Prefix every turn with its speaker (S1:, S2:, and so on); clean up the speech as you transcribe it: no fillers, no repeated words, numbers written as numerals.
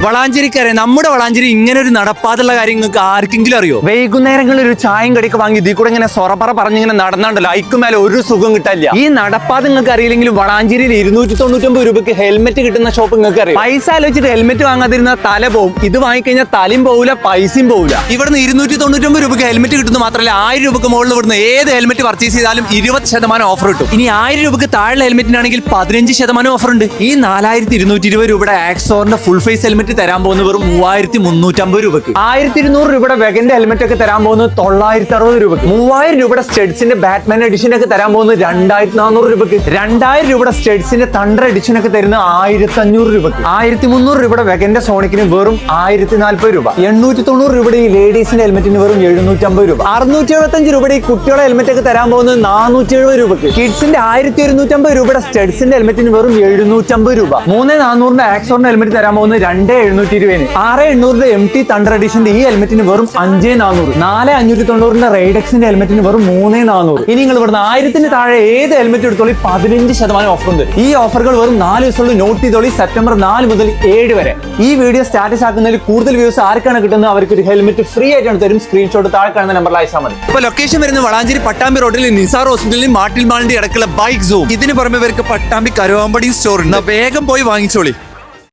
S1: വളാഞ്ചേരിക്കാരെ നമ്മുടെ വളാഞ്ചേരി ഇങ്ങനെ ഒരു നടപ്പാതുള്ള കാര്യം നിങ്ങൾക്ക് ആർക്കെങ്കിലും അറിയോ? വൈകുന്നേരങ്ങളിൽ ഒരു ചായയും കടിക്ക് വാങ്ങി ഇതിൽ കൂടെ ഇങ്ങനെ സൊറപ്പറ പറഞ്ഞിങ്ങനെ നടന്നാണ്ടല്ലോ, അയക്കുമേലെ ഒരു സുഖം കിട്ടില്ല. ഈ നടപ്പാത് നിങ്ങൾക്ക് അറിയില്ലെങ്കിലും വളാഞ്ചേരിയിൽ 299 രൂപയ്ക്ക് ഹെൽമെറ്റ് കിട്ടുന്ന ഷോപ്പ് നിങ്ങൾക്ക് അറിയാം. പൈസ ആലോചിച്ചിട്ട് ഹെൽമെറ്റ് വാങ്ങാതിരുന്ന തല പോവും. ഇത് വാങ്ങിക്കഴിഞ്ഞാൽ തലയും പോവില്ല, പൈസയും പോവില്ല. ഇവിടുന്ന് 299 രൂപയ്ക്ക് ഹെൽമെറ്റ് കിട്ടുന്ന മാത്രമല്ല 1000 രൂപയ്ക്ക് മുകളിൽ ഇവിടുന്ന് ഏത് ഹെൽമെറ്റ് പർച്ചേസ് ചെയ്താലും 20% ഓഫർ കിട്ടും. ഇനി 1000 രൂപയ്ക്ക് താഴെ ഹെൽമെറ്റിനാണെങ്കിൽ 15% ഓഫർ ഉണ്ട്. ഈ 4220 രൂപയുടെ ആക്സോറിന്റെ ഫുൾ ഫേസ് ഹെൽമെറ്റ് തരാൻ പോകുന്ന വെറും 3350 രൂപയ്ക്ക്. 1200 രൂപയുടെ വെഗന്റെ ഹെൽമെറ്റ് ഒക്കെ തരാൻ പോകുന്നത് 960 രൂപയ്ക്ക്. 3000 രൂപയുടെ സ്റ്റെഡ്സിന്റെ ബാറ്റ്മാൻ എഡിഷൻ ഒക്കെ തരാൻ പോകുന്നത് 2400 രൂപയ്ക്ക്. 2000 രൂപയുടെ സ്റ്റെഡ്സിന്റെ തണ്ടർ എഡിഷൻ ഒക്കെ തരുന്നത് 1500 രൂപയ്ക്ക്. 1300 രൂപയുടെ വെഗന്റെ സോണിക്കിന് വെറും 1040 രൂപ. 890 രൂപയുടെ ഈ ലേഡീസിന്റെ ഹെൽമെറ്റിന് വെറും 750 രൂപ. 675 രൂപയുടെ ഈ കുട്ടികളുടെ ഹെൽമെറ്റ് ഒക്കെ തരാൻ പോകുന്നത് 470 രൂപയ്ക്ക്. കിഡ്സിന്റെ 1250 രൂപയുടെ സ്റ്റെഡ്സിന്റെ ഹെൽമെറ്റിന് വെറും 750 രൂപ. 3400 ആക്സോറിന്റെ ഹെൽമെറ്റ് തരാൻ പോകുന്നത് 2720. 6800 MT തണ്ടർ എഡിഷന്റെ ഈ ഹെൽമെറ്റിന് വെറും 5400. 4590 റൈഡെക്സിന്റെ ഹെൽമെറ്റിന് വെറും 3400. ഇനി നിങ്ങൾ ഇവിടുന്ന് 1000 താഴെ ഏത് ഹെൽമെറ്റ് എടുത്തോളി 15% ഓഫർ ഉണ്ട്. ഈ ഓഫറുകൾ വെറും 4 ദിവസമുള്ള നോട്ട് ചെയ്തോളി. സെപ്റ്റംബർ 4 മുതൽ 7 വരെ. ഈ വീഡിയോ സ്റ്റാറ്റസ് ആക്കുന്നതിൽ കൂടുതൽ വ്യൂസ് ആർക്കാണ് കിട്ടുന്നത് അവർക്ക് ഒരു ഹെൽമെറ്റ് ഫ്രീ ആയിട്ടാണ് തരും. സ്ക്രീൻഷോട്ട് താഴെ കാണുന്ന നമ്പറിൽ അയച്ചാൽ മതി. ഇപ്പൊ ലൊക്കേഷൻ വരുന്നത് വളാഞ്ചേരി പട്ടാമ്പി റോഡിൽ നിസാർ ഹോസ്പിറ്റലിൽ മാട്ടിൽ മാളിന്റെ ഇടക്കുള്ള ബൈക്ക് സോൺ. ഇതിന് പുറമെ ഇവർക്ക് പട്ടാമ്പി കരുവാമ്പടി സ്റ്റോർ ഉണ്ട്. വേഗം പോയി വാങ്ങിച്ചോളി.